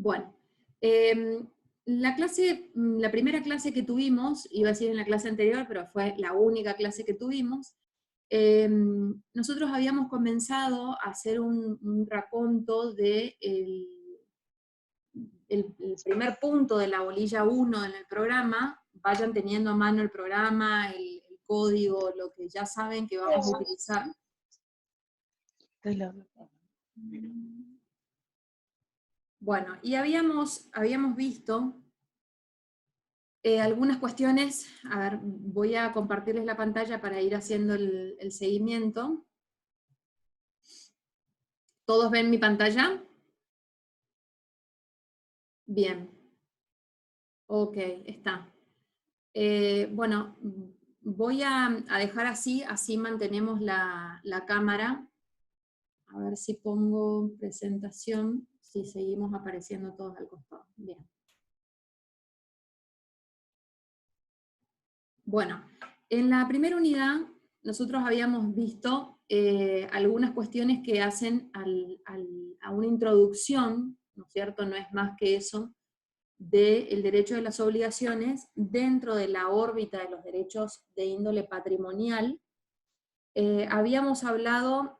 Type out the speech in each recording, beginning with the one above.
Bueno, la primera clase que tuvimos, iba a decir en la clase anterior, pero fue la única clase que tuvimos, nosotros habíamos comenzado a hacer un raconto de el primer punto de la bolilla 1 en el programa. Vayan teniendo a mano el programa, el código, lo que ya saben que vamos a utilizar. Bueno, y habíamos visto algunas cuestiones. A ver, voy a compartirles la pantalla para ir haciendo el seguimiento. ¿Todos ven mi pantalla? Bien. Ok, está. Bueno, voy a dejar así mantenemos la cámara. A ver si pongo presentación, si seguimos apareciendo todos al costado. Bien. Bueno, en la primera unidad nosotros habíamos visto algunas cuestiones que hacen a una introducción, ¿no es cierto? No es más que eso, del derecho de las obligaciones dentro de la órbita de los derechos de índole patrimonial. Habíamos hablado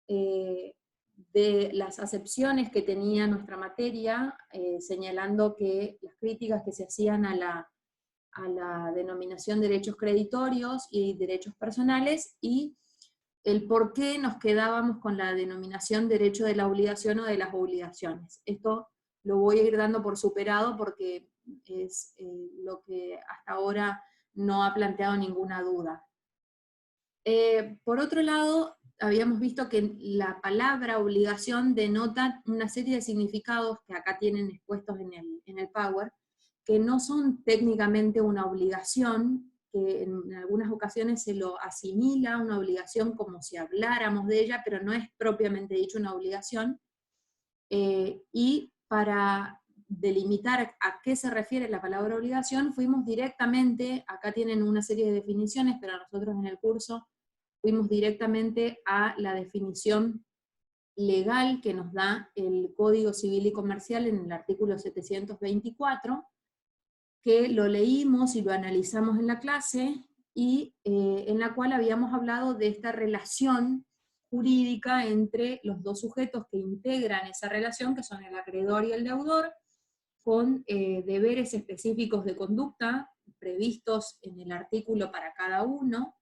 de las acepciones que tenía nuestra materia, señalando que las críticas que se hacían a la denominación derechos creditorios y derechos personales, y el por qué nos quedábamos con la denominación derecho de la obligación o de las obligaciones. Esto lo voy a ir dando por superado porque es lo que hasta ahora no ha planteado ninguna duda. Por otro lado, habíamos visto que la palabra obligación denota una serie de significados que acá tienen expuestos en el Power, que no son técnicamente una obligación, que en algunas ocasiones se lo asimila a una obligación como si habláramos de ella, pero no es propiamente dicho una obligación. Y para delimitar a qué se refiere la palabra obligación, fuimos directamente, acá tienen una serie de definiciones, pero nosotros en el curso fuimos directamente a la definición legal que nos da el Código Civil y Comercial en el artículo 724, que lo leímos y lo analizamos en la clase, y en la cual habíamos hablado de esta relación jurídica entre los dos sujetos que integran esa relación, que son el acreedor y el deudor, con deberes específicos de conducta previstos en el artículo para cada uno.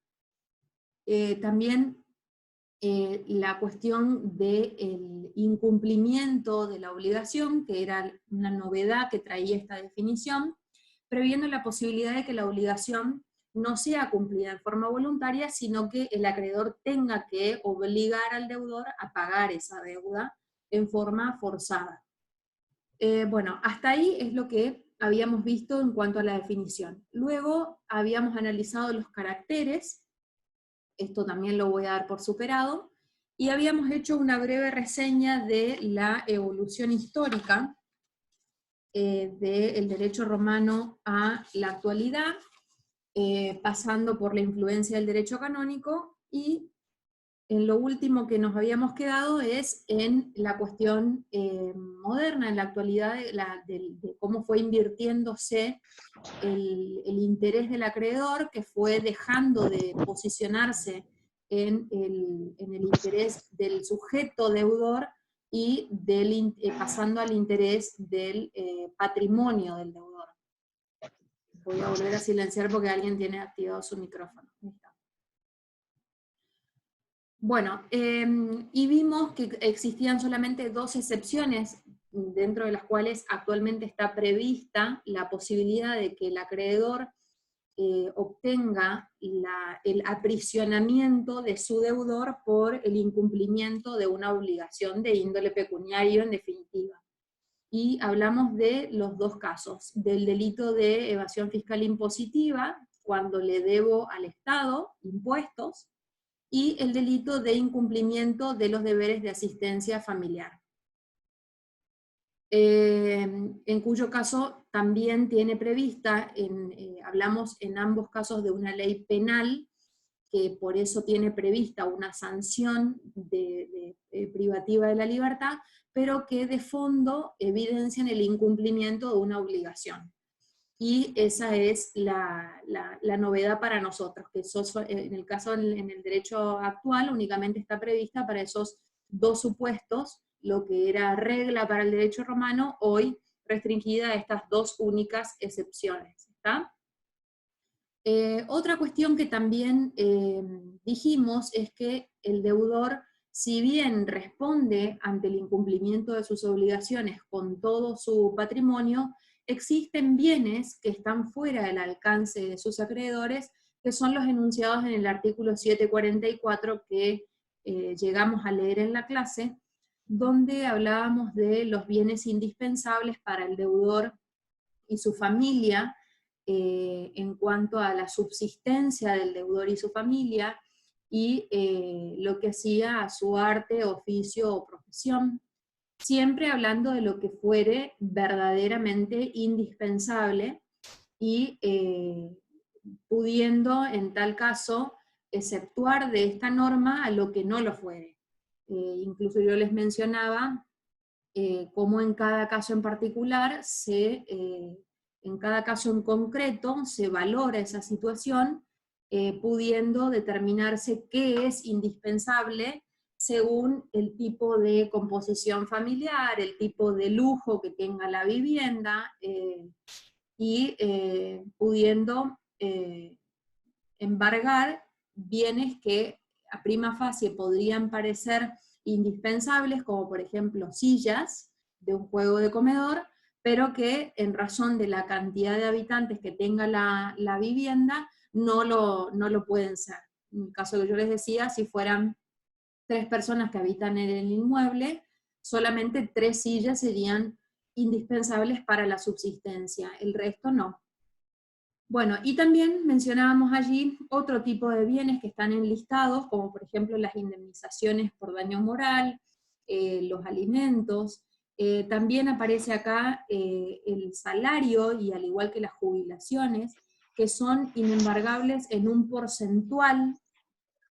También la cuestión del incumplimiento de la obligación, que era una novedad que traía esta definición, previendo la posibilidad de que la obligación no sea cumplida en forma voluntaria, sino que el acreedor tenga que obligar al deudor a pagar esa deuda en forma forzada. Bueno, hasta ahí es lo que habíamos visto en cuanto a la definición. Luego habíamos analizado los caracteres, esto también lo voy a dar por superado, y habíamos hecho una breve reseña de la evolución histórica del derecho romano a la actualidad, pasando por la influencia del derecho canónico, y en lo último que nos habíamos quedado es en la cuestión moderna, en la actualidad, de cómo fue invirtiéndose el interés del acreedor, que fue dejando de posicionarse en el interés del sujeto deudor y pasando al interés del patrimonio del deudor. Voy a volver a silenciar porque alguien tiene activado su micrófono. Bueno, y vimos que existían solamente dos excepciones, dentro de las cuales actualmente está prevista la posibilidad de que el acreedor obtenga el aprisionamiento de su deudor por el incumplimiento de una obligación de índole pecuniario en definitiva. Y hablamos de los dos casos, del delito de evasión fiscal impositiva, cuando le debo al Estado impuestos, y el delito de incumplimiento de los deberes de asistencia familiar. En cuyo caso también tiene prevista, hablamos en ambos casos de una ley penal, que por eso tiene prevista una sanción privativa de la libertad, pero que de fondo evidencian el incumplimiento de una obligación. Y esa es la novedad para nosotros, que en el caso, en el derecho actual, únicamente está prevista para esos dos supuestos, lo que era regla para el derecho romano, hoy restringida a estas dos únicas excepciones. ¿Está? Otra cuestión que también dijimos es que el deudor, si bien responde ante el incumplimiento de sus obligaciones con todo su patrimonio, existen bienes que están fuera del alcance de sus acreedores, que son los enunciados en el artículo 744 que llegamos a leer en la clase, donde hablábamos de los bienes indispensables para el deudor y su familia, en cuanto a la subsistencia del deudor y su familia, y lo que hacía a su arte, oficio o profesión, siempre hablando de lo que fuere verdaderamente indispensable, y pudiendo en tal caso exceptuar de esta norma a lo que no lo fuere. Incluso yo les mencionaba cómo en cada caso en particular en cada caso en concreto se valora esa situación, pudiendo determinarse qué es indispensable según el tipo de composición familiar, el tipo de lujo que tenga la vivienda, y pudiendo embargar bienes que a prima facie podrían parecer indispensables, como por ejemplo sillas de un juego de comedor, pero que en razón de la cantidad de habitantes que tenga la vivienda, no lo pueden ser. En el caso que yo les decía, si fueran 3 personas que habitan en el inmueble, solamente 3 sillas serían indispensables para la subsistencia, el resto no. Bueno, y también mencionábamos allí otro tipo de bienes que están enlistados, como por ejemplo las indemnizaciones por daño moral, los alimentos. También aparece acá el salario, y al igual que las jubilaciones, que son inembargables en un porcentual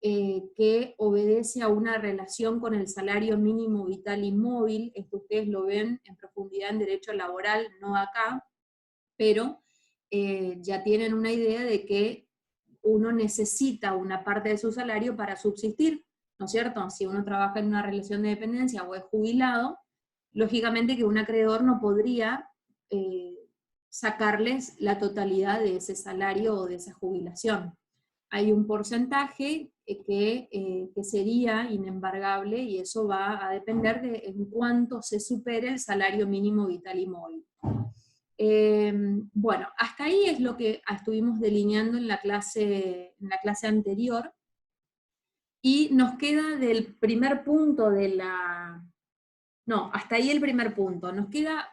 que obedece a una relación con el salario mínimo vital y móvil. Esto ustedes lo ven en profundidad en derecho laboral, no acá, pero ya tienen una idea de que uno necesita una parte de su salario para subsistir, ¿no es cierto? Si uno trabaja en una relación de dependencia o es jubilado, lógicamente que un acreedor no podría sacarles la totalidad de ese salario o de esa jubilación. Hay un porcentaje que sería inembargable, y eso va a depender de en cuánto se supere el salario mínimo vital y móvil. Bueno, hasta ahí es lo que estuvimos delineando en la clase anterior, y nos queda del primer punto de la... No, hasta ahí el primer punto. Nos queda,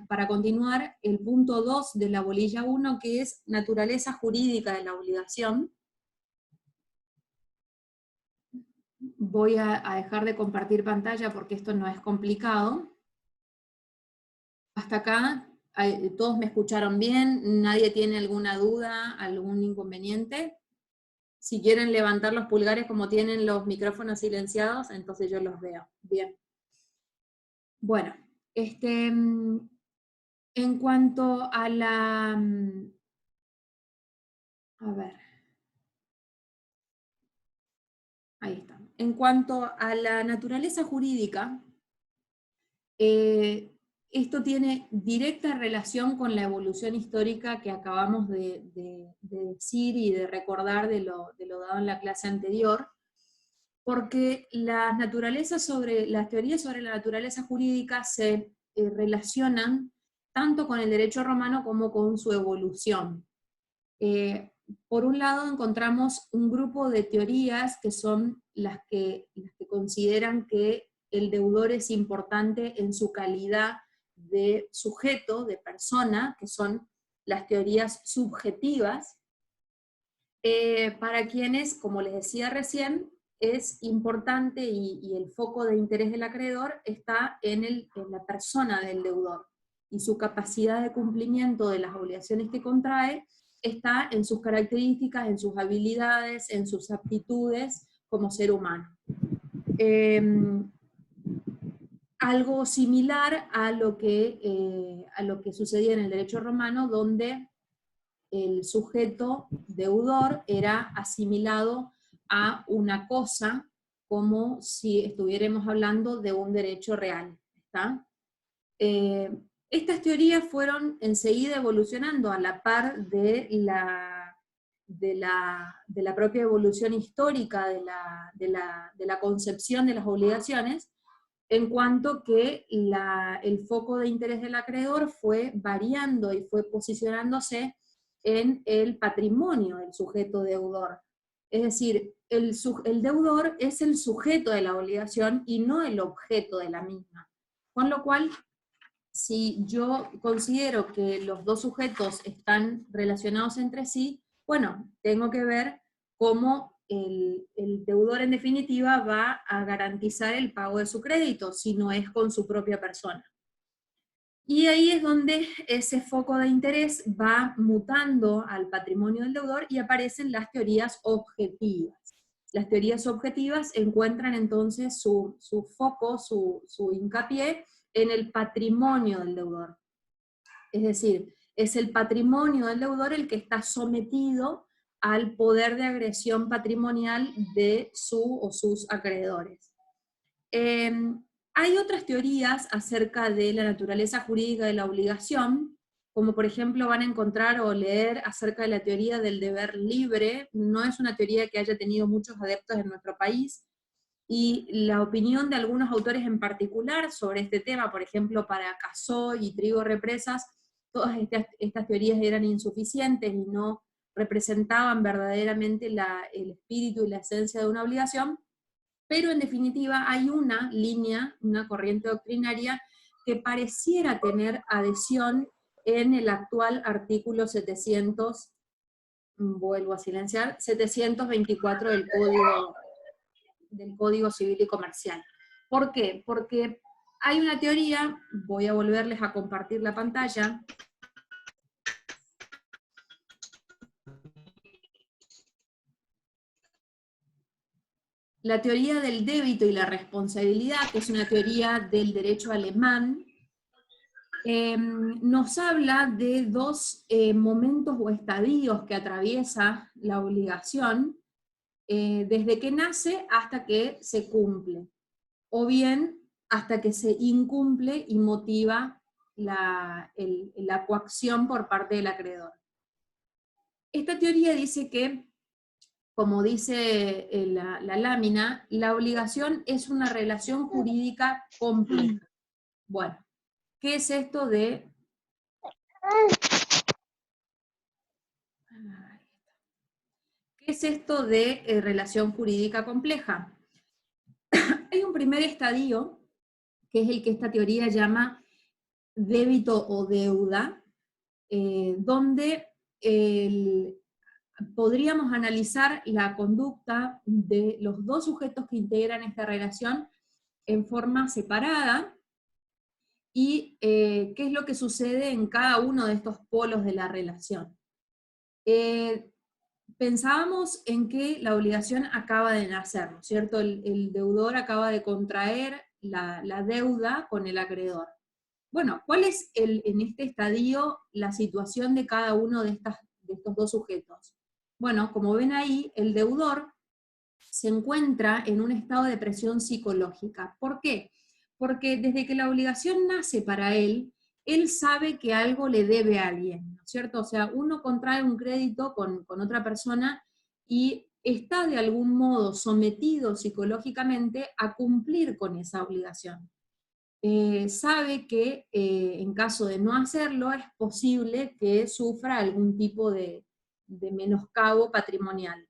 para continuar, el punto 2 de la bolilla 1, que es naturaleza jurídica de la obligación. Voy a dejar de compartir pantalla porque esto no es complicado. Hasta acá, todos me escucharon bien, nadie tiene alguna duda, algún inconveniente. Si quieren levantar los pulgares como tienen los micrófonos silenciados, entonces yo los veo. Bien. Bueno, en cuanto a la... A ver. Ahí está. En cuanto a la naturaleza jurídica, esto tiene directa relación con la evolución histórica que acabamos de decir y de recordar de lo dado en la clase anterior, porque las teorías sobre la naturaleza jurídica se relacionan tanto con el derecho romano como con su evolución. Por un lado encontramos un grupo de teorías que son las que consideran que el deudor es importante en su calidad de sujeto, de persona, que son las teorías subjetivas, para quienes, como les decía recién, es importante y el foco de interés del acreedor está en la persona del deudor, y su capacidad de cumplimiento de las obligaciones que contrae está en sus características, en sus habilidades, en sus aptitudes como ser humano. algo similar a lo que sucedía en el derecho romano, donde el sujeto deudor era asimilado a una cosa, como si estuviéramos hablando de un derecho real. ¿Está? Estas teorías fueron enseguida evolucionando a la par de la propia evolución histórica de la concepción de las obligaciones, en cuanto que el foco de interés del acreedor fue variando y fue posicionándose en el patrimonio del sujeto deudor. Es decir, el deudor es el sujeto de la obligación y no el objeto de la misma. Con lo cual, si yo considero que los dos sujetos están relacionados entre sí, bueno, tengo que ver cómo el deudor en definitiva va a garantizar el pago de su crédito, si no es con su propia persona. Y ahí es donde ese foco de interés va mutando al patrimonio del deudor y aparecen las teorías objetivas. Las teorías objetivas encuentran entonces su foco, su hincapié en el patrimonio del deudor. Es decir, es el patrimonio del deudor el que está sometido al poder de agresión patrimonial de su o sus acreedores. Hay otras teorías acerca de la naturaleza jurídica de la obligación, como por ejemplo van a encontrar o leer acerca de la teoría del deber libre. No es una teoría que haya tenido muchos adeptos en nuestro país, y la opinión de algunos autores en particular sobre este tema, por ejemplo, para Casó y Trigo Represas, todas estas teorías eran insuficientes y no representaban verdaderamente el espíritu y la esencia de una obligación, pero en definitiva hay una línea, una corriente doctrinaria que pareciera tener adhesión en el actual artículo 700, vuelvo a silenciar, 724 del Código Civil y Comercial. ¿Por qué? Porque hay una teoría, voy a volverles a compartir la pantalla, la teoría del débito y la responsabilidad, que es una teoría del derecho alemán, nos habla de dos momentos o estadios que atraviesa la obligación, desde que nace hasta que se cumple, o bien hasta que se incumple y motiva la coacción por parte del acreedor. Esta teoría dice que, como dice la lámina, la obligación es una relación jurídica compleja. Bueno, ¿qué es esto de relación jurídica compleja? Hay un primer estadio, que es el que esta teoría llama débito o deuda, donde podríamos analizar la conducta de los dos sujetos que integran esta relación en forma separada, y qué es lo que sucede en cada uno de estos polos de la relación. Pensábamos en que la obligación acaba de nacer, ¿no es cierto? El deudor acaba de contraer la deuda con el acreedor. Bueno, ¿cuál es en este estadio la situación de cada uno de estos dos sujetos? Bueno, como ven ahí, el deudor se encuentra en un estado de presión psicológica. ¿Por qué? Porque desde que la obligación nace para él sabe que algo le debe a alguien, ¿no es cierto? O sea, uno contrae un crédito con otra persona y está de algún modo sometido psicológicamente a cumplir con esa obligación. Sabe que en caso de no hacerlo es posible que sufra algún tipo de menoscabo patrimonial.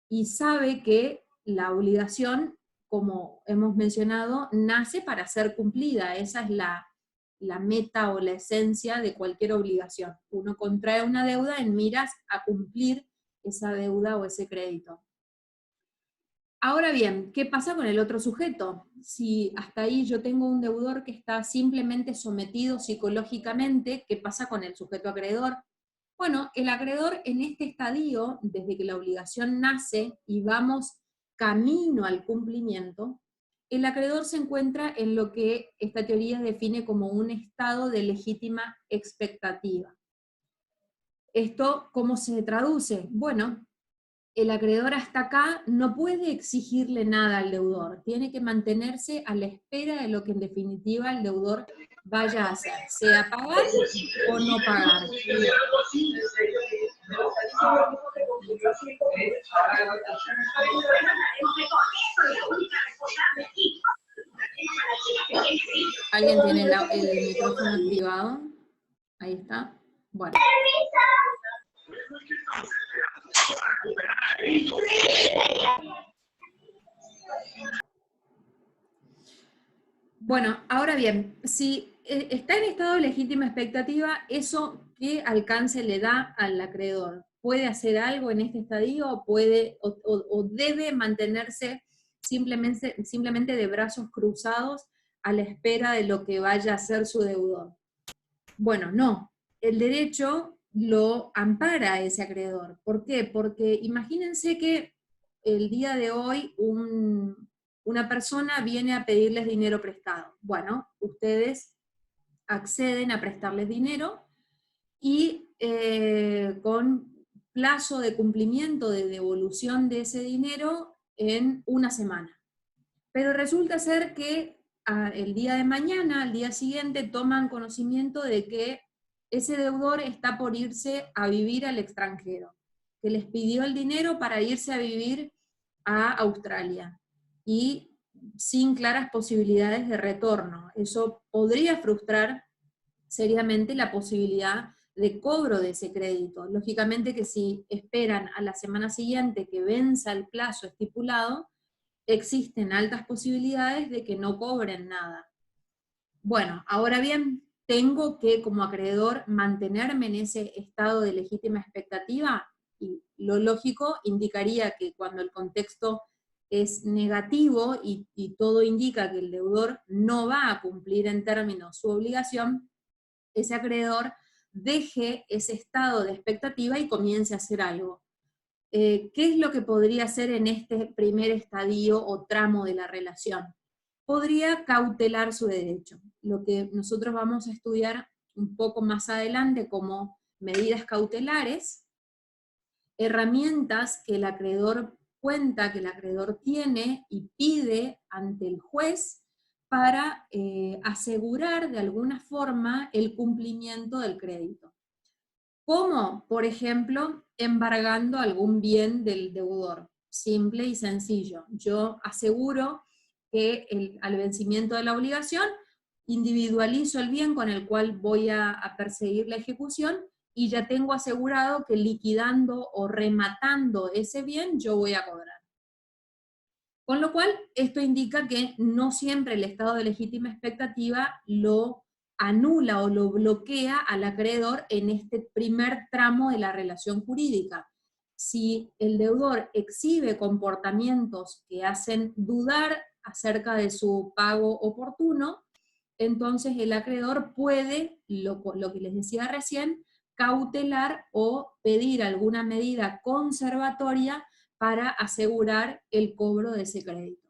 Y sabe que la obligación, como hemos mencionado, nace para ser cumplida. Esa es la meta o la esencia de cualquier obligación. Uno contrae una deuda en miras a cumplir esa deuda o ese crédito. Ahora bien, ¿qué pasa con el otro sujeto? Si hasta ahí yo tengo un deudor que está simplemente sometido psicológicamente, ¿qué pasa con el sujeto acreedor? Bueno, el acreedor en este estadio, desde que la obligación nace y vamos camino al cumplimiento, el acreedor se encuentra en lo que esta teoría define como un estado de legítima expectativa. ¿Esto cómo se traduce? Bueno, el acreedor hasta acá no puede exigirle nada al deudor, tiene que mantenerse a la espera de lo que en definitiva el deudor vaya a hacer, sea pagar o no pagar. ¿Alguien tiene el micrófono activado? Ahí está. Bueno. Bueno, ahora bien, si está en estado de legítima expectativa, ¿eso qué alcance le da al acreedor? ¿Puede hacer algo en este estadio o debe mantenerse simplemente de brazos cruzados a la espera de lo que vaya a hacer su deudor? Bueno, no. El derecho lo ampara a ese acreedor. ¿Por qué? Porque imagínense que el día de hoy una persona viene a pedirles dinero prestado. Bueno, ustedes acceden a prestarles dinero y con plazo de cumplimiento de devolución de ese dinero en una semana. Pero resulta ser que el día de mañana, al día siguiente, toman conocimiento de que ese deudor está por irse a vivir al extranjero, que les pidió el dinero para irse a vivir a Australia, y sin claras posibilidades de retorno. Eso podría frustrar seriamente la posibilidad de cobro de ese crédito. Lógicamente que si esperan a la semana siguiente que venza el plazo estipulado, existen altas posibilidades de que no cobren nada. Bueno, ahora bien, tengo que como acreedor mantenerme en ese estado de legítima expectativa, y lo lógico indicaría que cuando el contexto es negativo y todo indica que el deudor no va a cumplir en términos su obligación, ese acreedor deje ese estado de expectativa y comience a hacer algo. ¿Qué es lo que podría hacer en este primer estadio o tramo de la relación? Podría cautelar su derecho, lo que nosotros vamos a estudiar un poco más adelante como medidas cautelares, herramientas que el acreedor cuenta, que el acreedor tiene y pide ante el juez para asegurar de alguna forma el cumplimiento del crédito. ¿Cómo? Por ejemplo, embargando algún bien del deudor. Simple y sencillo. Yo aseguro que al vencimiento de la obligación, individualizo el bien con el cual voy a perseguir la ejecución, y ya tengo asegurado que liquidando o rematando ese bien, yo voy a cobrar. Con lo cual, esto indica que no siempre el estado de legítima expectativa lo anula o lo bloquea al acreedor en este primer tramo de la relación jurídica. Si el deudor exhibe comportamientos que hacen dudar acerca de su pago oportuno, entonces el acreedor puede, lo que les decía recién, cautelar o pedir alguna medida conservatoria para asegurar el cobro de ese crédito.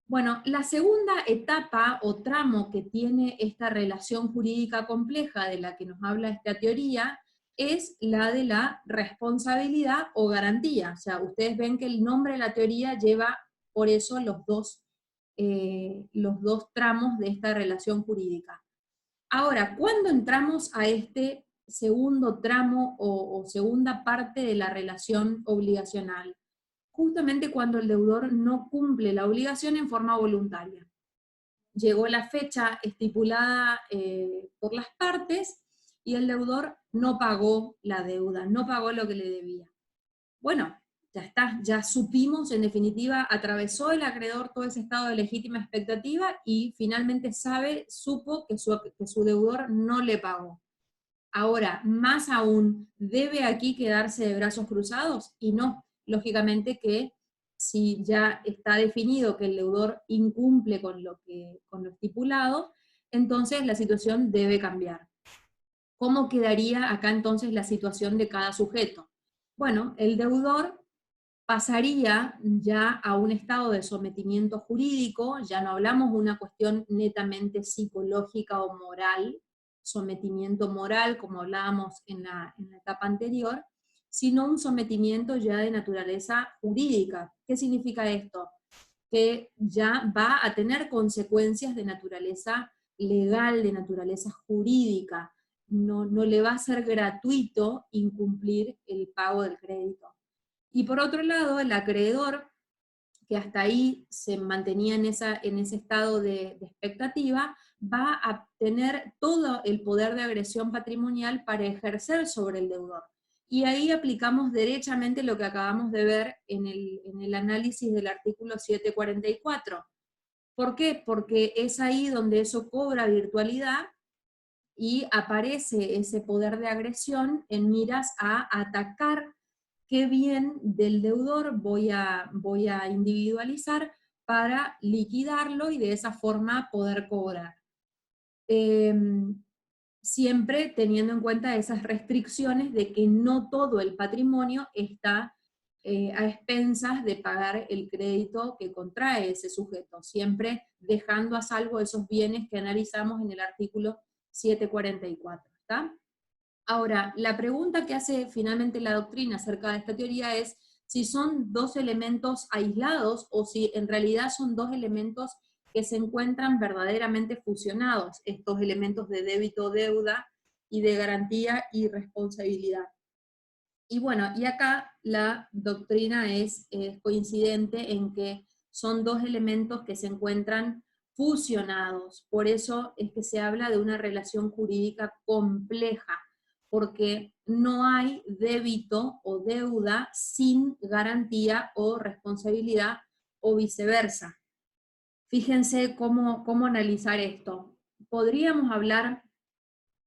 Bueno, la segunda etapa o tramo que tiene esta relación jurídica compleja de la que nos habla esta teoría es la de la responsabilidad o garantía. O sea, ustedes ven que el nombre de la teoría lleva por eso los dos tramos de esta relación jurídica. Ahora, ¿cuándo entramos a este segundo tramo o segunda parte de la relación obligacional? Justamente cuando el deudor no cumple la obligación en forma voluntaria. Llegó la fecha estipulada por las partes y el deudor no pagó la deuda, no pagó lo que le debía. Bueno, ya está, ya supimos, en definitiva, atravesó el acreedor todo ese estado de legítima expectativa y finalmente supo que su deudor no le pagó. Ahora, más aún, ¿debe aquí quedarse de brazos cruzados? Y no, lógicamente que si ya está definido que el deudor incumple con lo estipulado, entonces la situación debe cambiar. ¿Cómo quedaría acá entonces la situación de cada sujeto? Bueno, el deudor pasaría ya a un estado de sometimiento jurídico, ya no hablamos de una cuestión netamente psicológica o moral, sometimiento moral, como hablábamos en la etapa anterior, sino un sometimiento ya de naturaleza jurídica. ¿Qué significa esto? Que ya va a tener consecuencias de naturaleza legal, de naturaleza jurídica. No le va a ser gratuito incumplir el pago del crédito. Y por otro lado, el acreedor, que hasta ahí se mantenía en ese estado de expectativa, va a tener todo el poder de agresión patrimonial para ejercer sobre el deudor. Y ahí aplicamos derechamente lo que acabamos de ver en el análisis del artículo 744. ¿Por qué? Porque es ahí donde eso cobra virtualidad y aparece ese poder de agresión en miras a atacar qué bien del deudor voy a individualizar para liquidarlo y de esa forma poder cobrar. Siempre teniendo en cuenta esas restricciones de que no todo el patrimonio está a expensas de pagar el crédito que contrae ese sujeto, siempre dejando a salvo esos bienes que analizamos en el artículo 744, ¿está? Ahora, la pregunta que hace finalmente la doctrina acerca de esta teoría es si son dos elementos aislados o si en realidad son dos elementos que se encuentran verdaderamente fusionados, estos elementos de débito-deuda y de garantía y responsabilidad. Y bueno, y acá la doctrina es coincidente en que son dos elementos que se encuentran fusionados, por eso es que se habla de una relación jurídica compleja, porque no hay débito o deuda sin garantía o responsabilidad o viceversa. Fíjense cómo analizar esto. Podríamos hablar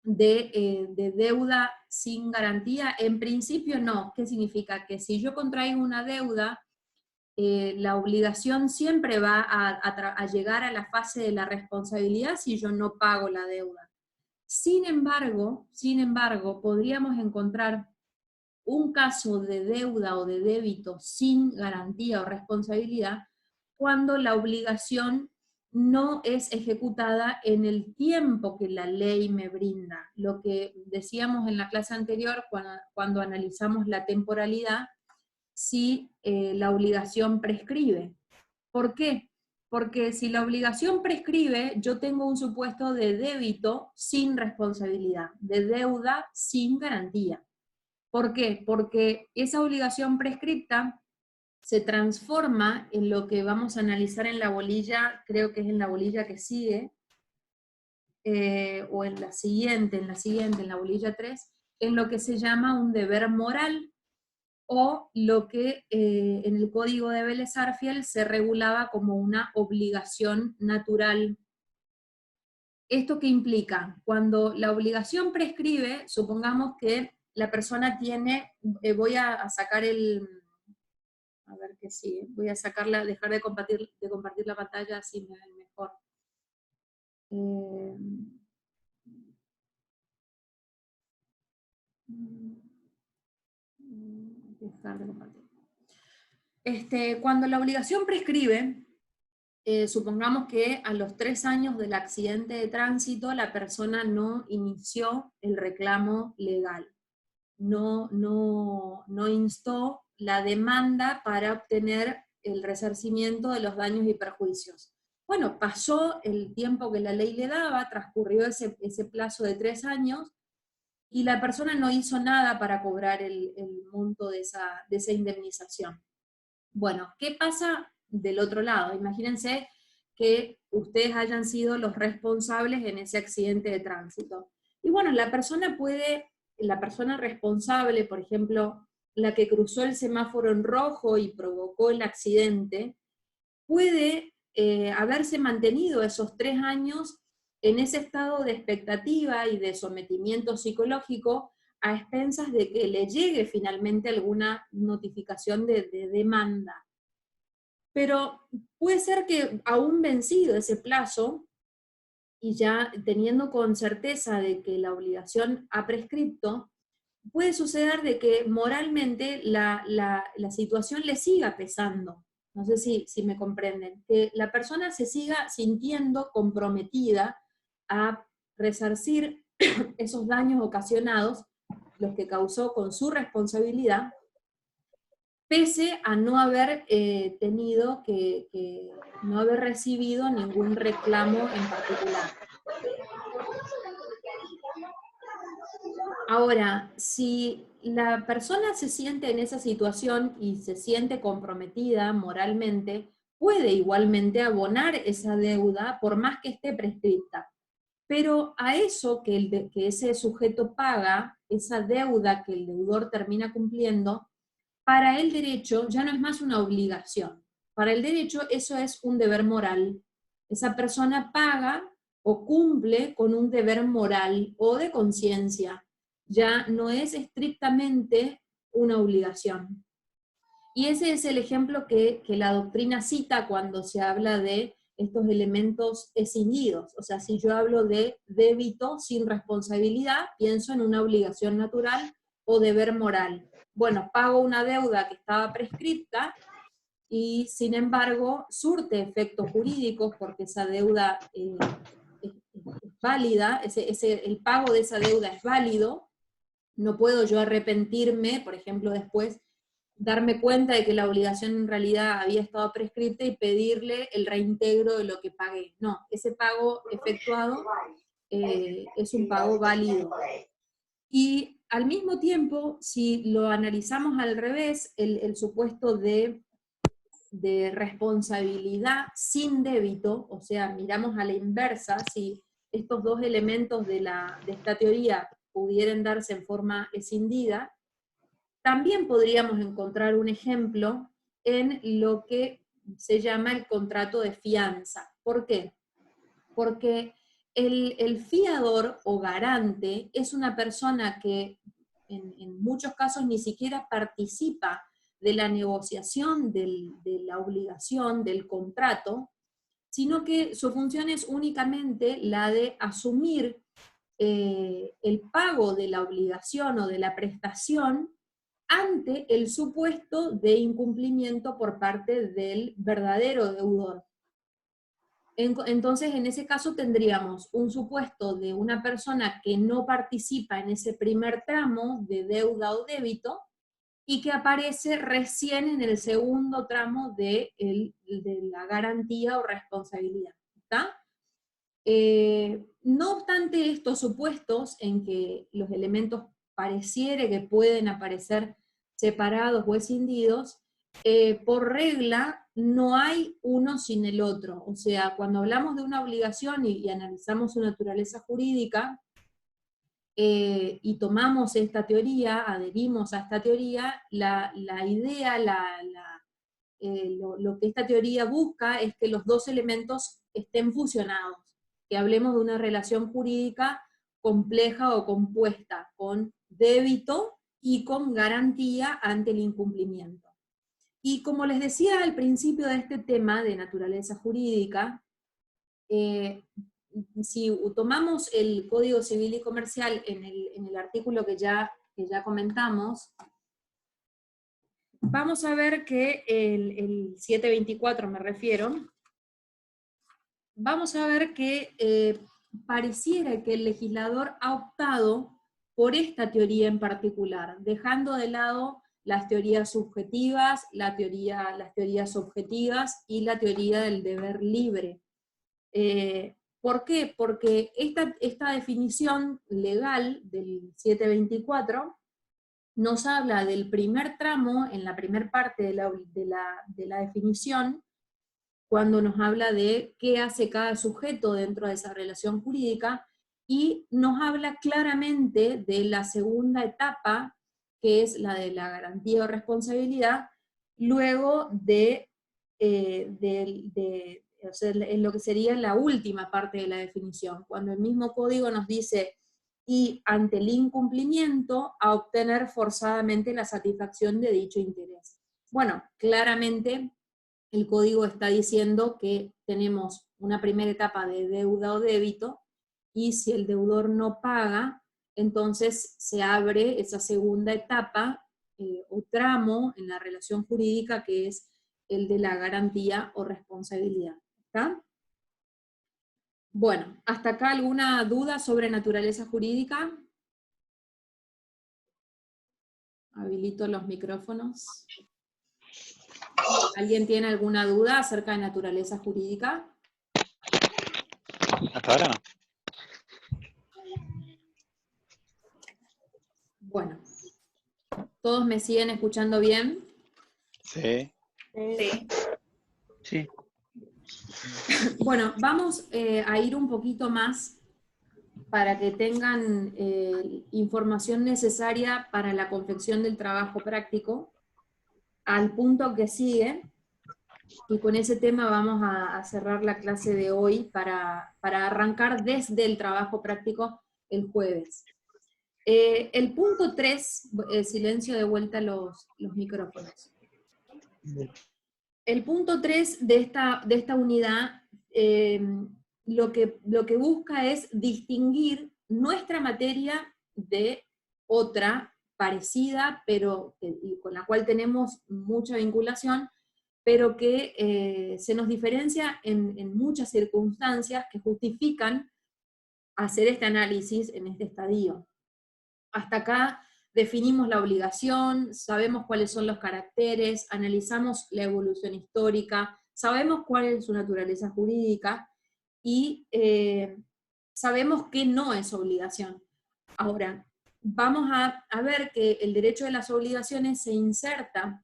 de deuda sin garantía. En principio no. ¿Qué significa? Que si yo contraigo una deuda, la obligación siempre va a llegar a la fase de la responsabilidad si yo no pago la deuda. Sin embargo, podríamos encontrar un caso de deuda o de débito sin garantía o responsabilidad cuando la obligación no es ejecutada en el tiempo que la ley me brinda. Lo que decíamos en la clase anterior cuando analizamos la temporalidad, si la obligación prescribe. ¿Por qué? Porque si la obligación prescribe, yo tengo un supuesto de débito sin responsabilidad, de deuda sin garantía. ¿Por qué? Porque esa obligación prescripta se transforma en lo que vamos a analizar en la bolilla, creo que es en la bolilla que sigue, o en la bolilla 3, en lo que se llama un deber moral, o lo que en el Código de Vélez-Sarsfield se regulaba como una obligación natural. ¿Esto qué implica? Cuando la obligación prescribe, supongamos que la persona tiene, voy a sacar a ver qué sigue, voy a sacarla, dejar de compartir la pantalla, así me ven mejor. Dejar de compartir. Cuando la obligación prescribe, supongamos que a los 3 años del accidente de tránsito la persona no inició el reclamo legal, no instó la demanda para obtener el resarcimiento de los daños y perjuicios. Bueno, pasó el tiempo que la ley le daba, transcurrió ese plazo de 3 años, y la persona no hizo nada para cobrar el monto de esa indemnización. Bueno, ¿qué pasa del otro lado? Imagínense que ustedes hayan sido los responsables en ese accidente de tránsito. Y bueno, la persona responsable, por ejemplo, la que cruzó el semáforo en rojo y provocó el accidente, puede haberse mantenido esos 3 años en ese estado de expectativa y de sometimiento psicológico a expensas de que le llegue finalmente alguna notificación de demanda. Pero puede ser que aún vencido ese plazo, y ya teniendo con certeza de que la obligación ha prescripto, puede suceder de que moralmente la situación le siga pesando. No sé si me comprenden. Que la persona se siga sintiendo comprometida a resarcir esos daños ocasionados, los que causó con su responsabilidad, pese a no haber tenido no haber recibido ningún reclamo en particular. Ahora, si la persona se siente en esa situación y se siente comprometida moralmente, puede igualmente abonar esa deuda por más que esté prescripta. Pero a eso que ese sujeto paga, esa deuda que el deudor termina cumpliendo, para el derecho ya no es más una obligación. Para el derecho eso es un deber moral. Esa persona paga o cumple con un deber moral o de conciencia. Ya no es estrictamente una obligación. Y ese es el ejemplo que la doctrina cita cuando se habla de estos elementos escindidos. O sea, si yo hablo de débito sin responsabilidad, pienso en una obligación natural o deber moral. Bueno, pago una deuda que estaba prescripta y sin embargo surte efectos jurídicos porque esa deuda es válida, el pago de esa deuda es válido. No puedo yo arrepentirme, por ejemplo, después darme cuenta de que la obligación en realidad había estado prescripta y pedirle el reintegro de lo que pagué. No, ese pago efectuado es un pago válido. Y al mismo tiempo, si lo analizamos al revés, el supuesto de responsabilidad sin débito, o sea, miramos a la inversa, si estos dos elementos de esta teoría pudieran darse en forma escindida, también podríamos encontrar un ejemplo en lo que se llama el contrato de fianza. ¿Por qué? Porque el fiador o garante es una persona que en muchos casos ni siquiera participa de la negociación de la obligación, del contrato, sino que su función es únicamente la de asumir el pago de la obligación o de la prestación ante el supuesto de incumplimiento por parte del verdadero deudor. Entonces, en ese caso tendríamos un supuesto de una persona que no participa en ese primer tramo de deuda o débito y que aparece recién en el segundo tramo de la garantía o responsabilidad. ¿Está? No obstante estos supuestos en que los elementos pareciere que pueden aparecer separados o escindidos, por regla no hay uno sin el otro. O sea, cuando hablamos de una obligación y analizamos su naturaleza jurídica, y tomamos esta teoría, adherimos a esta teoría, la idea, lo que esta teoría busca es que los dos elementos estén fusionados, que hablemos de una relación jurídica compleja o compuesta, con débito y con garantía ante el incumplimiento. Y como les decía al principio de este tema de naturaleza jurídica, si tomamos el Código Civil y Comercial en el artículo que ya comentamos, vamos a ver que el 724 me refiero, vamos a ver que pareciera que el legislador ha optado por esta teoría en particular, dejando de lado las teorías subjetivas, las teorías objetivas y la teoría del deber libre. ¿Por qué? Porque esta definición legal del 724 nos habla del primer tramo, en la primera parte de la definición, cuando nos habla de qué hace cada sujeto dentro de esa relación jurídica, y nos habla claramente de la segunda etapa, que es la de la garantía o responsabilidad, luego o sea, en lo que sería la última parte de la definición, cuando el mismo código nos dice, y ante el incumplimiento, a obtener forzadamente la satisfacción de dicho interés. Bueno, claramente el código está diciendo que tenemos una primera etapa de deuda o débito, y si el deudor no paga, entonces se abre esa segunda etapa o tramo en la relación jurídica, que es el de la garantía o responsabilidad. ¿Está? Bueno, ¿hasta acá alguna duda sobre naturaleza jurídica? Habilito los micrófonos. ¿Alguien tiene alguna duda acerca de naturaleza jurídica? Hasta ahora no. Bueno, ¿todos me siguen escuchando bien? Sí. Sí. Sí. Bueno, vamos a ir un poquito más para que tengan información necesaria para la confección del trabajo práctico, al punto que sigue, y con ese tema vamos a cerrar la clase de hoy para arrancar desde el trabajo práctico el jueves. El punto 3, silencio de vuelta los micrófonos. El punto 3 de esta unidad lo que busca es distinguir nuestra materia de otra parecida, pero y con la cual tenemos mucha vinculación, pero que se nos diferencia en muchas circunstancias que justifican hacer este análisis en este estadio. Hasta acá definimos la obligación, sabemos cuáles son los caracteres, analizamos la evolución histórica, sabemos cuál es su naturaleza jurídica y sabemos que no es obligación. Ahora, vamos a ver que el derecho de las obligaciones se inserta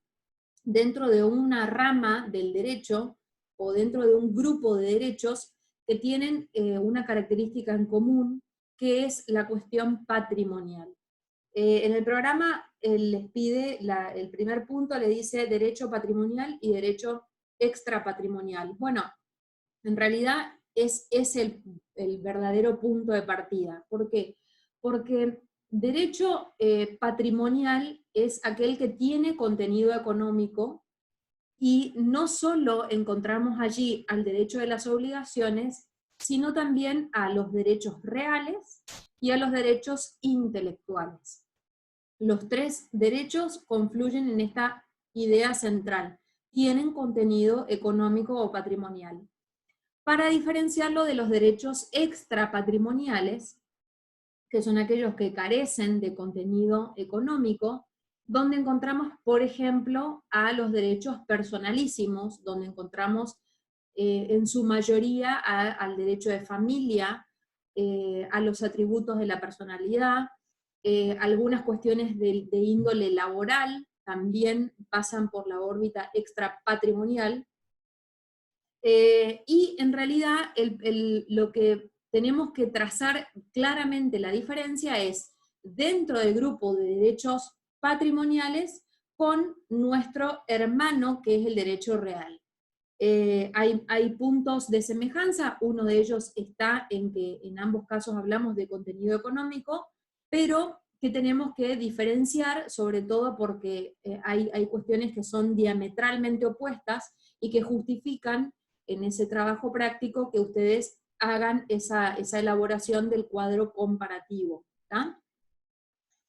dentro de una rama del derecho o dentro de un grupo de derechos que tienen una característica en común, que es la cuestión patrimonial. En el programa les pide, el primer punto le dice derecho patrimonial y derecho extrapatrimonial. Bueno, en realidad es el verdadero punto de partida. ¿Por qué? Porque derecho patrimonial es aquel que tiene contenido económico, y no solo encontramos allí al derecho de las obligaciones, sino también a los derechos reales y a los derechos intelectuales. Los tres derechos confluyen en esta idea central, tienen contenido económico o patrimonial. Para diferenciarlo de los derechos extrapatrimoniales, que son aquellos que carecen de contenido económico, donde encontramos, por ejemplo, a los derechos personalísimos, donde encontramos en su mayoría al derecho de familia, a los atributos de la personalidad, algunas cuestiones de índole laboral también pasan por la órbita extrapatrimonial, y en realidad lo que tenemos que trazar claramente la diferencia es dentro del grupo de derechos patrimoniales con nuestro hermano, que es el derecho real. Hay puntos de semejanza, uno de ellos está en que en ambos casos hablamos de contenido económico, pero que tenemos que diferenciar, sobre todo porque hay cuestiones que son diametralmente opuestas y que justifican en ese trabajo práctico que ustedes hagan esa elaboración del cuadro comparativo. ¿Tá?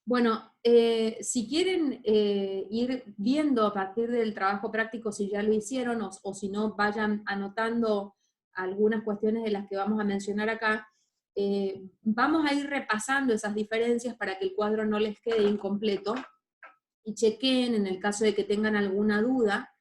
Bueno, si quieren ir viendo a partir del trabajo práctico si ya lo hicieron o si no, vayan anotando algunas cuestiones de las que vamos a mencionar acá, vamos a ir repasando esas diferencias para que el cuadro no les quede incompleto, y chequen en el caso de que tengan alguna duda,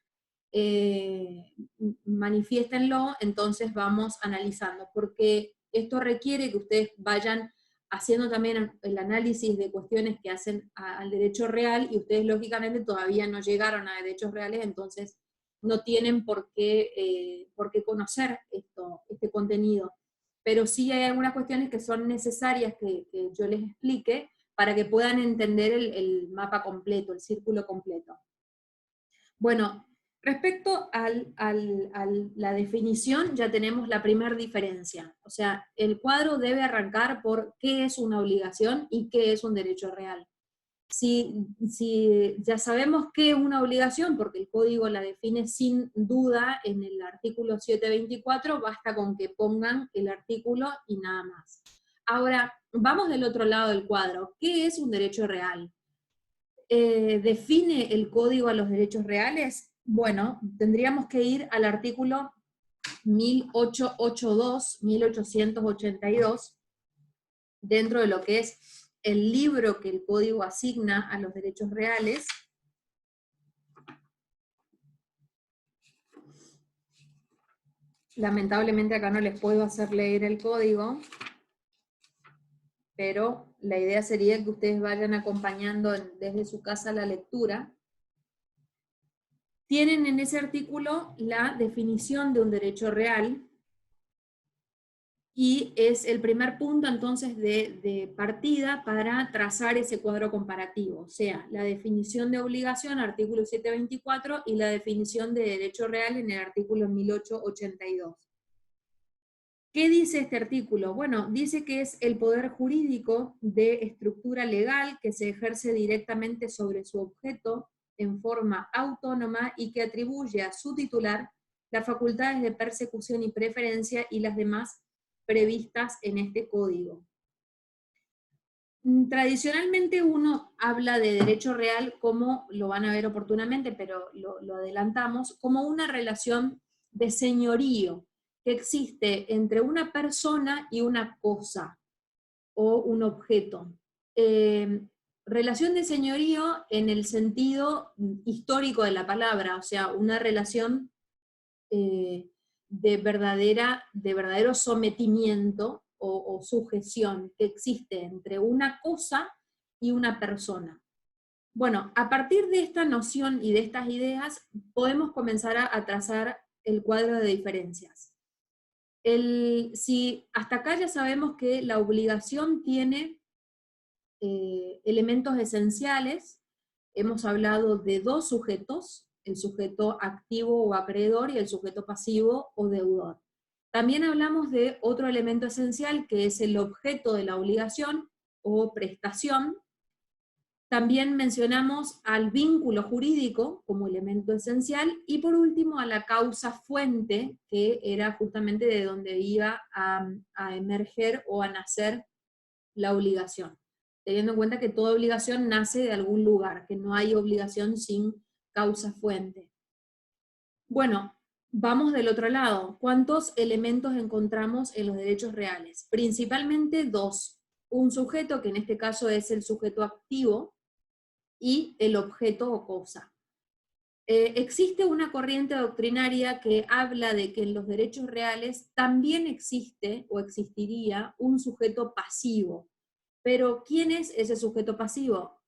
manifiéstenlo, entonces vamos analizando, porque esto requiere que ustedes vayan haciendo también el análisis de cuestiones que hacen al derecho real, y ustedes lógicamente todavía no llegaron a derechos reales, entonces no tienen por qué conocer este contenido. Pero sí hay algunas cuestiones que son necesarias que yo les explique para que puedan entender el mapa completo, el círculo completo. Bueno, respecto a la definición, ya tenemos la primera diferencia. O sea, el cuadro debe arrancar por qué es una obligación y qué es un derecho real. Si ya sabemos qué es una obligación, porque el código la define sin duda en el artículo 724, basta con que pongan el artículo y nada más. Ahora, vamos del otro lado del cuadro. ¿Qué es un derecho real? ¿Define el código a los derechos reales? Bueno, tendríamos que ir al artículo 1882, dentro de lo que es el libro que el código asigna a los derechos reales. Lamentablemente acá no les puedo hacer leer el código, pero la idea sería que ustedes vayan acompañando desde su casa la lectura. Tienen en ese artículo la definición de un derecho real, y es el primer punto entonces de partida para trazar ese cuadro comparativo, o sea, la definición de obligación, artículo 724, y la definición de derecho real en el artículo 1882. ¿Qué dice este artículo? Bueno, dice que es el poder jurídico de estructura legal que se ejerce directamente sobre su objeto en forma autónoma y que atribuye a su titular las facultades de persecución y preferencia y las demás previstas en este código. Tradicionalmente uno habla de derecho real como, lo van a ver oportunamente, pero lo adelantamos, como una relación de señorío que existe entre una persona y una cosa o un objeto. Relación de señorío en el sentido histórico de la palabra, o sea, una relación de verdadero sometimiento o sujeción que existe entre una cosa y una persona. Bueno, a partir de esta noción y de estas ideas, podemos comenzar a trazar el cuadro de diferencias. Si hasta acá ya sabemos que la obligación tiene elementos esenciales, hemos hablado de dos sujetos, el sujeto activo o acreedor y el sujeto pasivo o deudor. También hablamos de otro elemento esencial que es el objeto de la obligación o prestación. También mencionamos al vínculo jurídico como elemento esencial, y por último a la causa fuente, que era justamente de donde iba a emerger o a nacer la obligación, teniendo en cuenta que toda obligación nace de algún lugar, que no hay obligación sin causa fuente. Bueno, vamos del otro lado. ¿Cuántos elementos encontramos en los derechos reales? Principalmente dos. Un sujeto, que en este caso es el sujeto activo, y el objeto o cosa. Existe una corriente doctrinaria que habla de que en los derechos reales también existe o existiría un sujeto pasivo. Pero ¿quién es ese sujeto pasivo?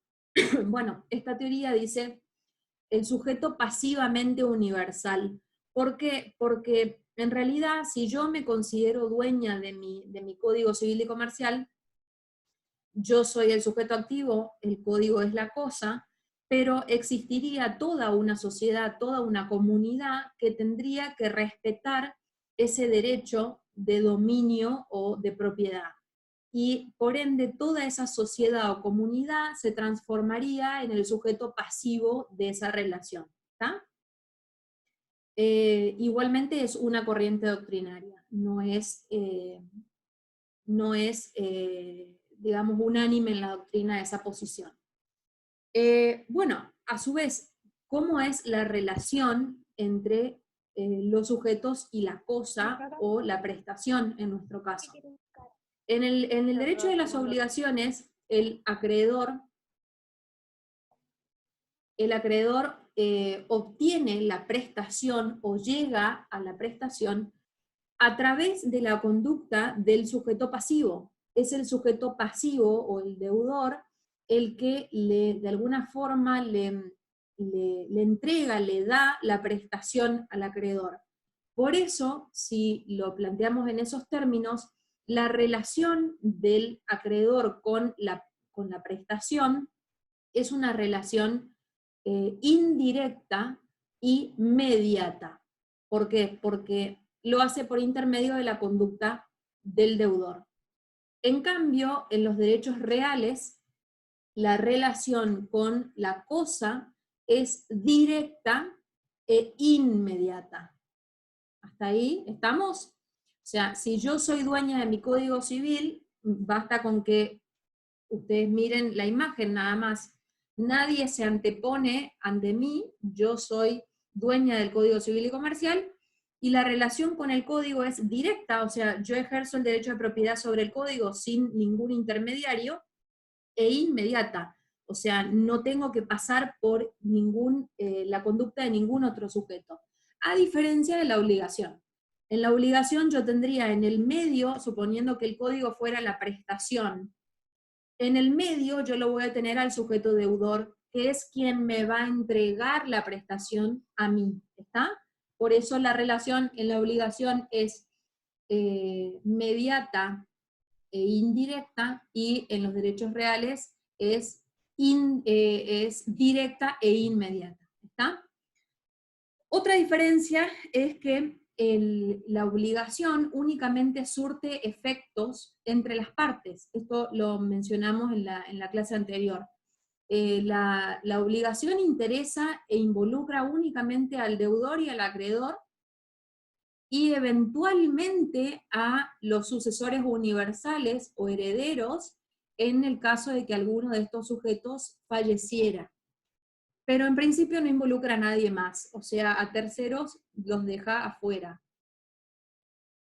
Bueno, esta teoría dice el sujeto pasivamente universal. ¿Por qué? Porque en realidad, si yo me considero dueña de mi Código Civil y Comercial, yo soy el sujeto activo, el código es la cosa, pero existiría toda una sociedad, toda una comunidad que tendría que respetar ese derecho de dominio o de propiedad. Y por ende toda esa sociedad o comunidad se transformaría en el sujeto pasivo de esa relación. ¿Está? Igualmente es una corriente doctrinaria, no es digamos, unánime en la doctrina esa posición. Bueno, a su vez, ¿cómo es la relación entre los sujetos y la cosa o la prestación en nuestro caso? En el derecho de las obligaciones, el acreedor obtiene la prestación o llega a la prestación a través de la conducta del sujeto pasivo. Es el sujeto pasivo o el deudor el que de alguna forma le entrega, le da la prestación al acreedor. Por eso, si lo planteamos en esos términos, la relación del acreedor con la prestación es una relación indirecta y mediata. ¿Por qué? Porque lo hace por intermedio de la conducta del deudor. En cambio, en los derechos reales, la relación con la cosa es directa e inmediata. ¿Hasta ahí estamos? O sea, si yo soy dueña de mi Código Civil, basta con que ustedes miren la imagen nada más. Nadie se antepone ante mí, yo soy dueña del Código Civil y Comercial, y la relación con el código es directa, o sea, yo ejerzo el derecho de propiedad sobre el código sin ningún intermediario, e inmediata. O sea, no tengo que pasar por la conducta de ningún otro sujeto. A diferencia de la obligación. En la obligación yo tendría en el medio, suponiendo que el código fuera la prestación, en el medio yo lo voy a tener al sujeto deudor, que es quien me va a entregar la prestación a mí, ¿está? Por eso la relación en la obligación es mediata e indirecta, y en los derechos reales es directa e inmediata, ¿está? Otra diferencia es que la obligación únicamente surte efectos entre las partes. Esto lo mencionamos en la clase anterior. La obligación interesa e involucra únicamente al deudor y al acreedor, y eventualmente a los sucesores universales o herederos en el caso de que alguno de estos sujetos falleciera. Pero en principio no involucra a nadie más, o sea, a terceros los deja afuera.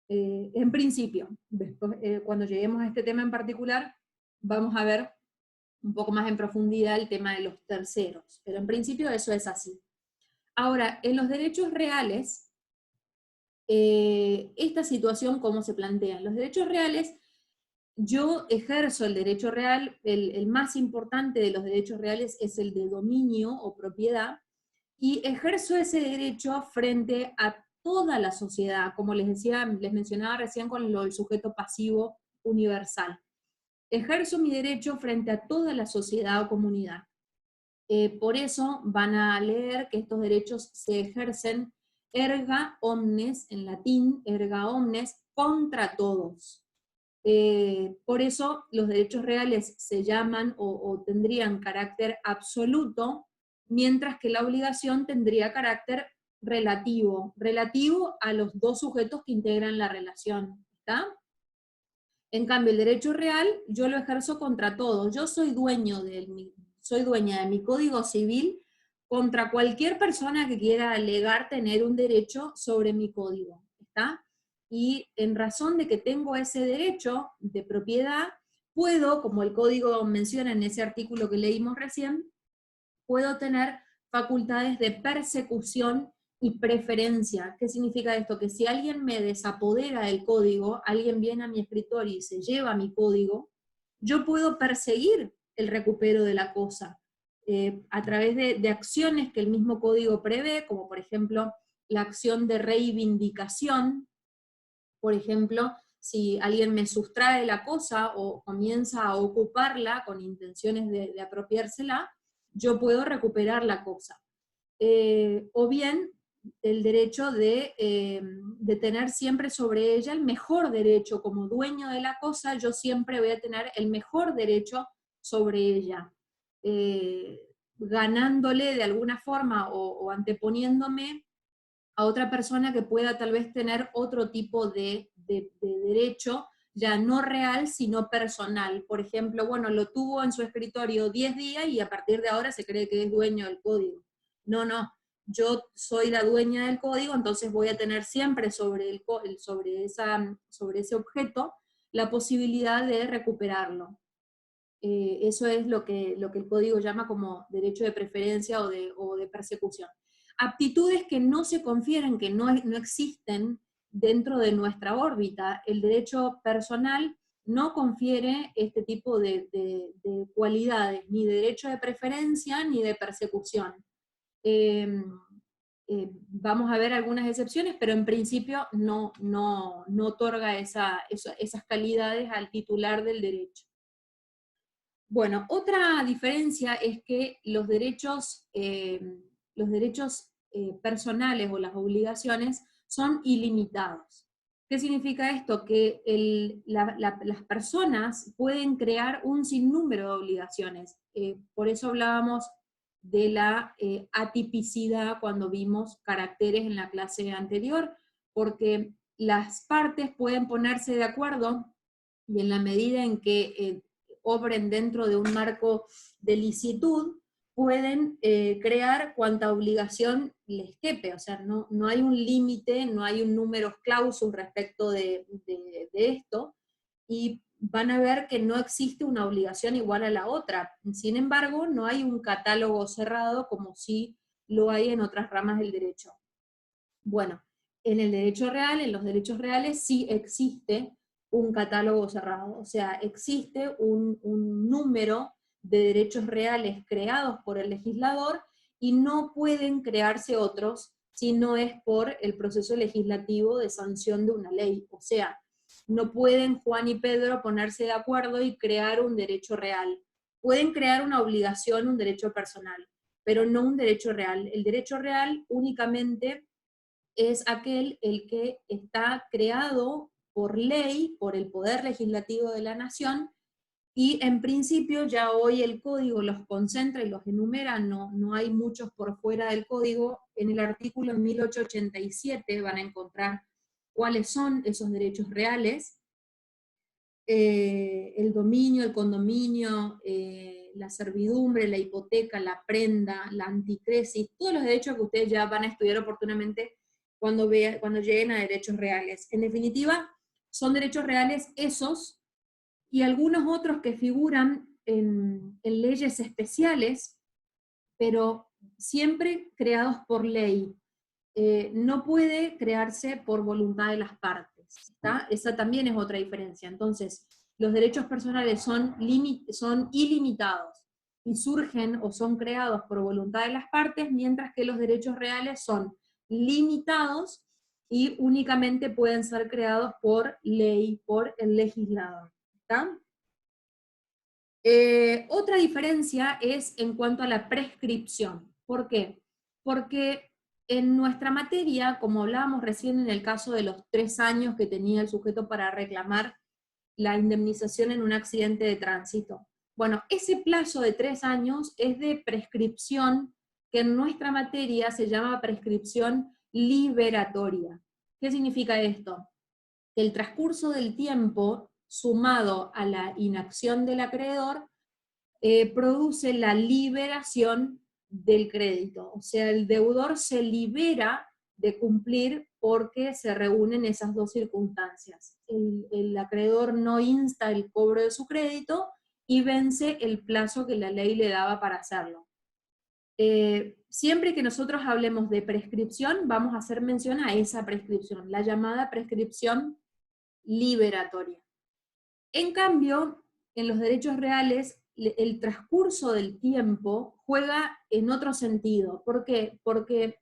En principio, después, cuando lleguemos a este tema en particular, vamos a ver un poco más en profundidad el tema de los terceros, pero en principio eso es así. Ahora, en los derechos reales, esta situación, ¿cómo se plantea? En los derechos reales, yo ejerzo el derecho real, el más importante de los derechos reales es el de dominio o propiedad, y ejerzo ese derecho frente a toda la sociedad, como les decía, les mencionaba recién con el sujeto pasivo universal. Ejerzo mi derecho frente a toda la sociedad o comunidad. Por eso van a leer que estos derechos se ejercen erga omnes, en latín, erga omnes, contra todos. Por eso los derechos reales se llaman o tendrían carácter absoluto, mientras que la obligación tendría carácter relativo, relativo a los dos sujetos que integran la relación, ¿está? En cambio, el derecho real yo lo ejerzo contra todos. Yo soy soy dueña de mi Código Civil contra cualquier persona que quiera alegar tener un derecho sobre mi código, ¿está? Y en razón de que tengo ese derecho de propiedad, puedo, como el código menciona en ese artículo que leímos recién, puedo tener facultades de persecución y preferencia. ¿Qué significa esto? Que si alguien me desapodera del código, alguien viene a mi escritorio y se lleva mi código, yo puedo perseguir el recupero de la cosa a través de acciones que el mismo código prevé, como por ejemplo la acción de reivindicación. Por ejemplo, si alguien me sustrae la cosa o comienza a ocuparla con intenciones de apropiársela, yo puedo recuperar la cosa. O bien el derecho de tener siempre sobre ella el mejor derecho, como dueño de la cosa, yo siempre voy a tener el mejor derecho sobre ella, ganándole de alguna forma o anteponiéndome a otra persona que pueda tal vez tener otro tipo de derecho, ya no real, sino personal. Por ejemplo, bueno, lo tuvo en su escritorio 10 días y a partir de ahora se cree que es dueño del código. No, no, yo soy la dueña del código, entonces voy a tener siempre sobre ese objeto la posibilidad de recuperarlo. Eso es lo que el código llama como derecho de preferencia o de persecución. Aptitudes que no se confieren, que no existen dentro de nuestra órbita. El derecho personal no confiere este tipo de cualidades, ni de derecho de preferencia ni de persecución. Vamos a ver algunas excepciones, pero en principio no otorga esas calidades al titular del derecho. Bueno, otra diferencia es que los derechos personales o las obligaciones son ilimitados. ¿Qué significa esto? Que las personas pueden crear un sinnúmero de obligaciones. Por eso hablábamos de la atipicidad cuando vimos caracteres en la clase anterior, porque las partes pueden ponerse de acuerdo y en la medida en que obren dentro de un marco de licitud, pueden crear cuanta obligación les quepe, o sea, no hay un límite, no hay un numerus clausus respecto de esto, y van a ver que no existe una obligación igual a la otra. Sin embargo, no hay un catálogo cerrado como sí lo hay en otras ramas del derecho. Bueno, en el derecho real, en los derechos reales, sí existe un catálogo cerrado, o sea, existe un número de derechos reales creados por el legislador y no pueden crearse otros si no es por el proceso legislativo de sanción de una ley. O sea, no pueden Juan y Pedro ponerse de acuerdo y crear un derecho real. Pueden crear una obligación, un derecho personal, pero no un derecho real. El derecho real únicamente es aquel el que está creado por ley, por el poder legislativo de la nación, y en principio ya hoy el código los concentra y los enumera, no hay muchos por fuera del código. En el artículo 1887 van a encontrar cuáles son esos derechos reales, el dominio, el condominio, la servidumbre, la hipoteca, la prenda, la anticresis, todos los derechos que ustedes ya van a estudiar oportunamente cuando lleguen a derechos reales. En definitiva, son derechos reales esos y algunos otros que figuran en leyes especiales, pero siempre creados por ley. No puede crearse por voluntad de las partes, ¿está? Esa también es otra diferencia. Entonces, los derechos personales son ilimitados y surgen o son creados por voluntad de las partes, mientras que los derechos reales son limitados y únicamente pueden ser creados por ley, por el legislador, ¿está? Otra diferencia es en cuanto a la prescripción. ¿Por qué? Porque en nuestra materia, como hablábamos recién en el caso de los 3 años que tenía el sujeto para reclamar la indemnización en un accidente de tránsito, bueno, ese plazo de 3 años es de prescripción que en nuestra materia se llama prescripción liberatoria. ¿Qué significa esto? Que el transcurso del tiempo, sumado a la inacción del acreedor, produce la liberación del crédito. O sea, el deudor se libera de cumplir porque se reúnen esas dos circunstancias. El acreedor no insta el cobro de su crédito y vence el plazo que la ley le daba para hacerlo. Siempre que nosotros hablemos de prescripción, vamos a hacer mención a esa prescripción, la llamada prescripción liberatoria. En cambio, en los derechos reales, el transcurso del tiempo juega en otro sentido. ¿Por qué? Porque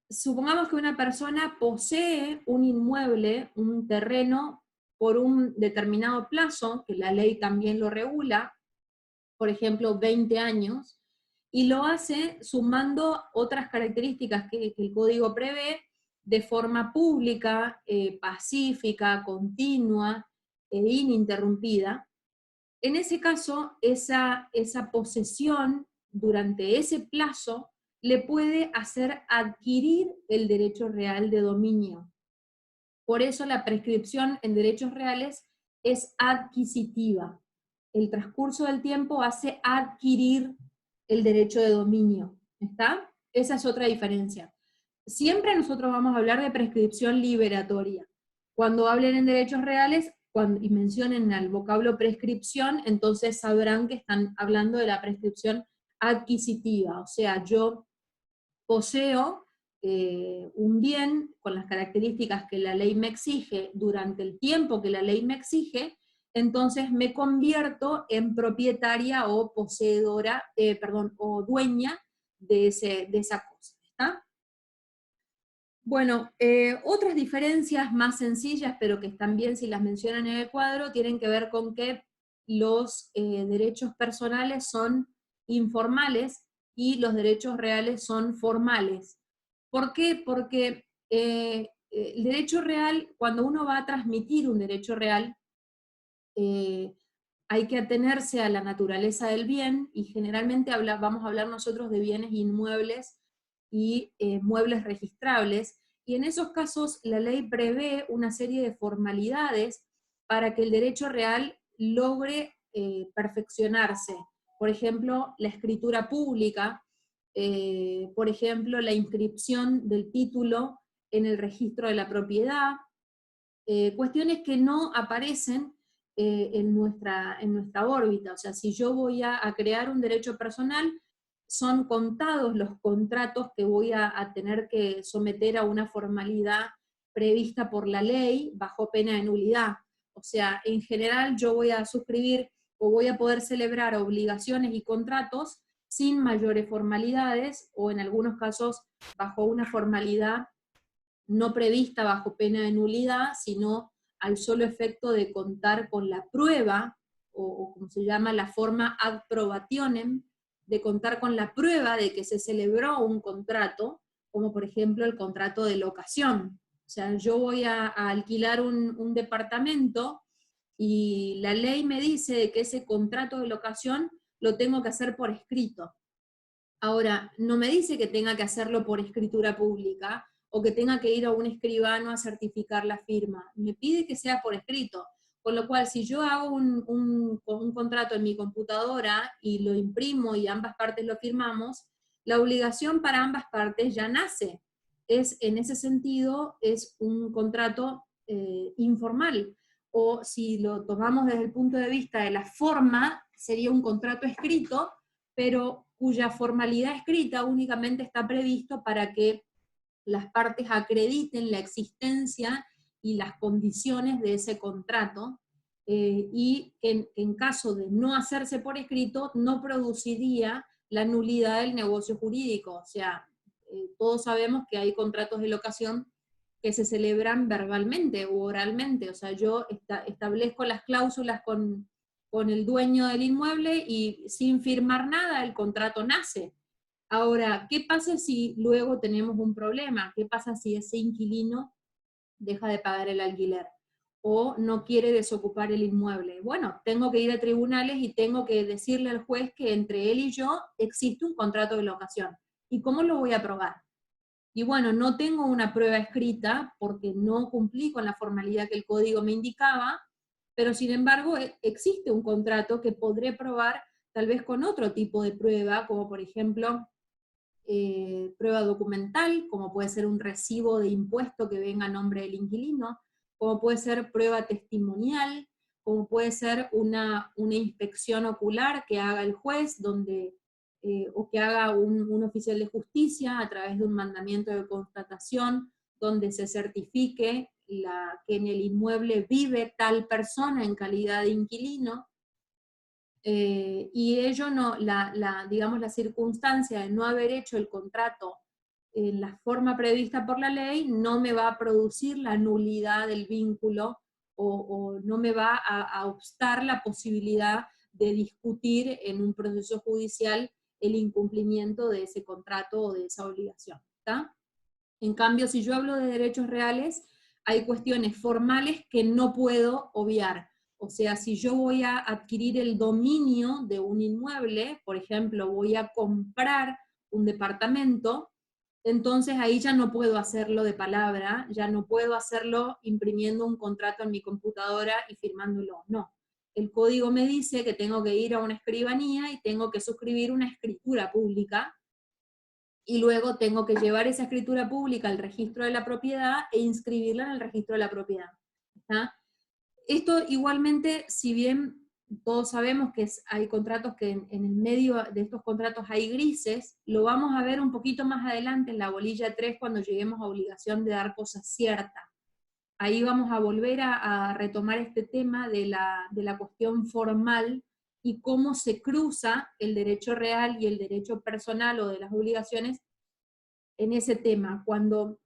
supongamos que una persona posee un inmueble, un terreno, por un determinado plazo, que la ley también lo regula, por ejemplo, 20 años, y lo hace sumando otras características que el código prevé de forma pública, pacífica, continua e ininterrumpida. En ese caso, esa posesión durante ese plazo le puede hacer adquirir el derecho real de dominio. Por eso la prescripción en derechos reales es adquisitiva. El transcurso del tiempo hace adquirir el derecho de dominio. ¿Está? Esa es otra diferencia. Siempre nosotros vamos a hablar de prescripción liberatoria. Cuando hablen en derechos reales y mencionen el vocablo prescripción, entonces sabrán que están hablando de la prescripción adquisitiva. O sea, yo poseo un bien con las características que la ley me exige durante el tiempo que la ley me exige, entonces me convierto en propietaria o poseedora, o dueña de esa cosa. ¿Está? Bueno, otras diferencias más sencillas, pero que están bien si las mencionan en el cuadro, tienen que ver con que los derechos personales son informales y los derechos reales son formales. ¿Por qué? Porque el derecho real, cuando uno va a transmitir un derecho real, hay que atenerse a la naturaleza del bien, y generalmente vamos a hablar nosotros de bienes inmuebles y muebles registrables, y en esos casos la ley prevé una serie de formalidades para que el derecho real logre perfeccionarse. Por ejemplo, la escritura pública, por ejemplo, la inscripción del título en el registro de la propiedad, cuestiones que no aparecen en nuestra órbita. O sea, si yo voy a crear un derecho personal, son contados los contratos que voy a tener que someter a una formalidad prevista por la ley bajo pena de nulidad. O sea, en general yo voy a suscribir o voy a poder celebrar obligaciones y contratos sin mayores formalidades, o en algunos casos bajo una formalidad no prevista bajo pena de nulidad, sino al solo efecto de contar con la prueba, o como se llama la forma ad probationem, de contar con la prueba de que se celebró un contrato, como por ejemplo el contrato de locación. O sea, yo voy a alquilar un departamento y la ley me dice que ese contrato de locación lo tengo que hacer por escrito. Ahora, no me dice que tenga que hacerlo por escritura pública, o que tenga que ir a un escribano a certificar la firma. Me pide que sea por escrito. Con lo cual, si yo hago un contrato en mi computadora y lo imprimo y ambas partes lo firmamos, la obligación para ambas partes ya nace. En ese sentido, es un contrato informal. O si lo tomamos desde el punto de vista de la forma, sería un contrato escrito, pero cuya formalidad escrita únicamente está previsto para que las partes acrediten la existencia y las condiciones de ese contrato, y en caso de no hacerse por escrito, no produciría la nulidad del negocio jurídico. O sea, todos sabemos que hay contratos de locación que se celebran verbalmente u oralmente. O sea, yo establezco las cláusulas con el dueño del inmueble y sin firmar nada el contrato nace. Ahora, ¿qué pasa si luego tenemos un problema? ¿Qué pasa si ese inquilino deja de pagar el alquiler o no quiere desocupar el inmueble? Bueno, tengo que ir a tribunales y tengo que decirle al juez que entre él y yo existe un contrato de locación. ¿Y cómo lo voy a probar? Y bueno, no tengo una prueba escrita porque no cumplí con la formalidad que el código me indicaba, pero sin embargo existe un contrato que podré probar tal vez con otro tipo de prueba, como por ejemplo prueba documental, como puede ser un recibo de impuesto que venga a nombre del inquilino, como puede ser prueba testimonial, como puede ser una inspección ocular que haga el juez, o que haga un oficial de justicia a través de un mandamiento de constatación, donde se certifique que en el inmueble vive tal persona en calidad de inquilino. Y ello no, digamos, la circunstancia de no haber hecho el contrato en la forma prevista por la ley no me va a producir la nulidad del vínculo, o no me va a obstar la posibilidad de discutir en un proceso judicial el incumplimiento de ese contrato o de esa obligación. ¿Está? En cambio, si yo hablo de derechos reales, hay cuestiones formales que no puedo obviar. O sea, si yo voy a adquirir el dominio de un inmueble, por ejemplo, voy a comprar un departamento, entonces ahí ya no puedo hacerlo de palabra, ya no puedo hacerlo imprimiendo un contrato en mi computadora y firmándolo, no. El código me dice que tengo que ir a una escribanía y tengo que suscribir una escritura pública, y luego tengo que llevar esa escritura pública al registro de la propiedad e inscribirla en el registro de la propiedad. ¿Está? Esto igualmente, si bien todos sabemos que hay contratos que en el medio de estos contratos hay grises, lo vamos a ver un poquito más adelante en la bolilla 3 cuando lleguemos a obligación de dar cosa cierta. Ahí vamos a volver a retomar este tema de la cuestión formal y cómo se cruza el derecho real y el derecho personal o de las obligaciones en ese tema, cuando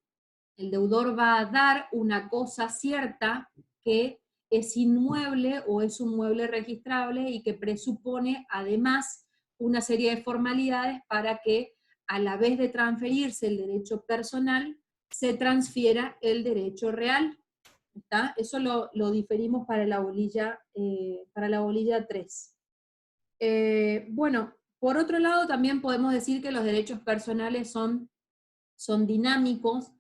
el deudor va a dar una cosa cierta que es inmueble o es un mueble registrable y que presupone además una serie de formalidades para que a la vez de transferirse el derecho personal, se transfiera el derecho real. ¿Está? Eso lo diferimos para la bolilla 3. Bueno, por otro lado también podemos decir que los derechos personales son dinámicos,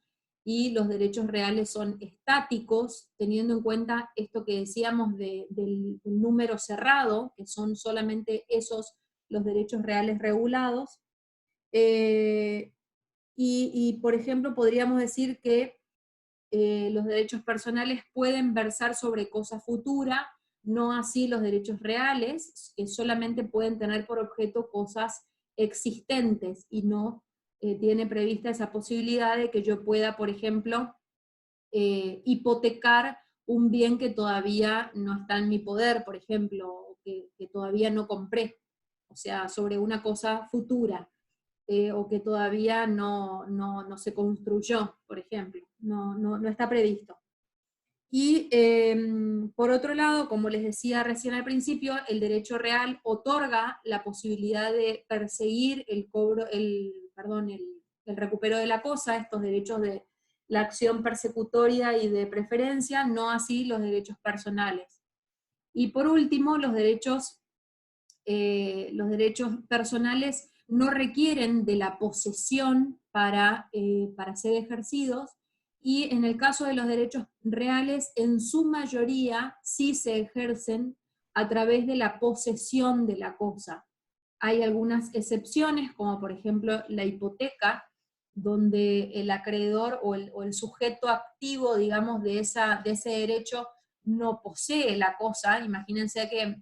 y los derechos reales son estáticos, teniendo en cuenta esto que decíamos del número cerrado, que son solamente esos los derechos reales regulados. Y, por ejemplo, podríamos decir que los derechos personales pueden versar sobre cosa futura, no así los derechos reales, que solamente pueden tener por objeto cosas existentes, y no tiene prevista esa posibilidad de que yo pueda, por ejemplo, hipotecar un bien que todavía no está en mi poder, por ejemplo, o que todavía no compré, o sea, sobre una cosa futura. O que todavía no se construyó, por ejemplo, no está previsto. Y por otro lado, como les decía recién al principio, el derecho real otorga la posibilidad de perseguir el cobro, el recupero de la cosa, estos derechos de la acción persecutoria y de preferencia, no así los derechos personales. Y por último, los derechos personales no requieren de la posesión para ser ejercidos, y en el caso de los derechos reales, en su mayoría sí se ejercen a través de la posesión de la cosa. Hay algunas excepciones, como por ejemplo la hipoteca, donde el acreedor o el sujeto activo, digamos, de ese derecho no posee la cosa. Imagínense que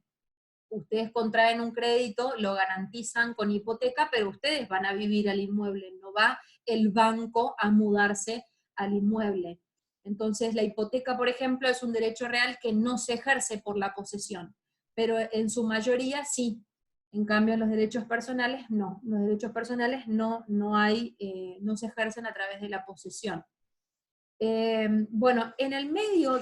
ustedes contraen un crédito, lo garantizan con hipoteca, pero ustedes van a vivir al inmueble, no va el banco a mudarse al inmueble. Entonces la hipoteca, por ejemplo, es un derecho real que no se ejerce por la posesión, pero en su mayoría sí. En cambio, los derechos personales no. Los derechos personales no se ejercen a través de la posesión. Bueno, en el medio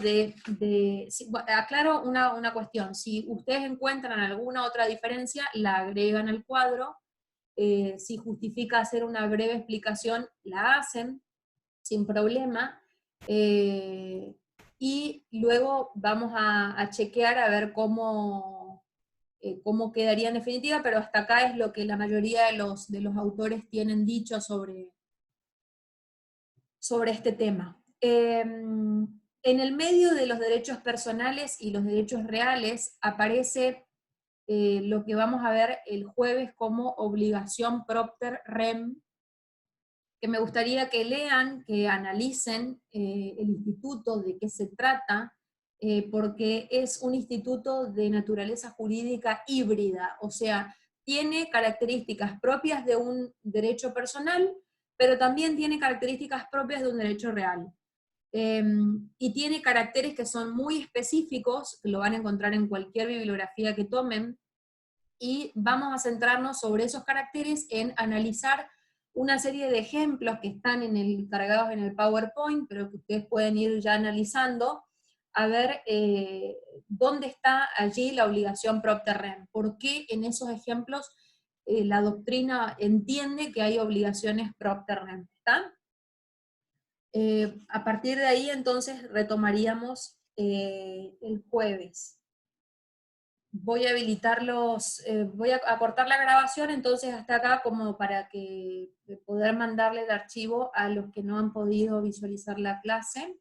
aclaro una cuestión: si ustedes encuentran alguna otra diferencia, la agregan al cuadro. Si justifica hacer una breve explicación, la hacen sin problema, y luego vamos a chequear a ver cómo quedaría en definitiva, pero hasta acá es lo que la mayoría de los autores tienen dicho sobre este tema. En el medio de los derechos personales y los derechos reales aparece lo que vamos a ver el jueves como obligación propter rem, que me gustaría que lean, que analicen el instituto, de qué se trata, porque es un instituto de naturaleza jurídica híbrida, o sea, tiene características propias de un derecho personal, pero también tiene características propias de un derecho real. Y tiene caracteres que son muy específicos, que lo van a encontrar en cualquier bibliografía que tomen, y vamos a centrarnos sobre esos caracteres en analizar una serie de ejemplos que están cargados en el PowerPoint, pero que ustedes pueden ir ya analizando, a ver dónde está allí la obligación propter rem, por qué en esos ejemplos la doctrina entiende que hay obligaciones propter rem. ¿Está? A partir de ahí, entonces, retomaríamos el jueves. Voy a voy a cortar la grabación, entonces, hasta acá, como para que poder mandarle el archivo a los que no han podido visualizar la clase.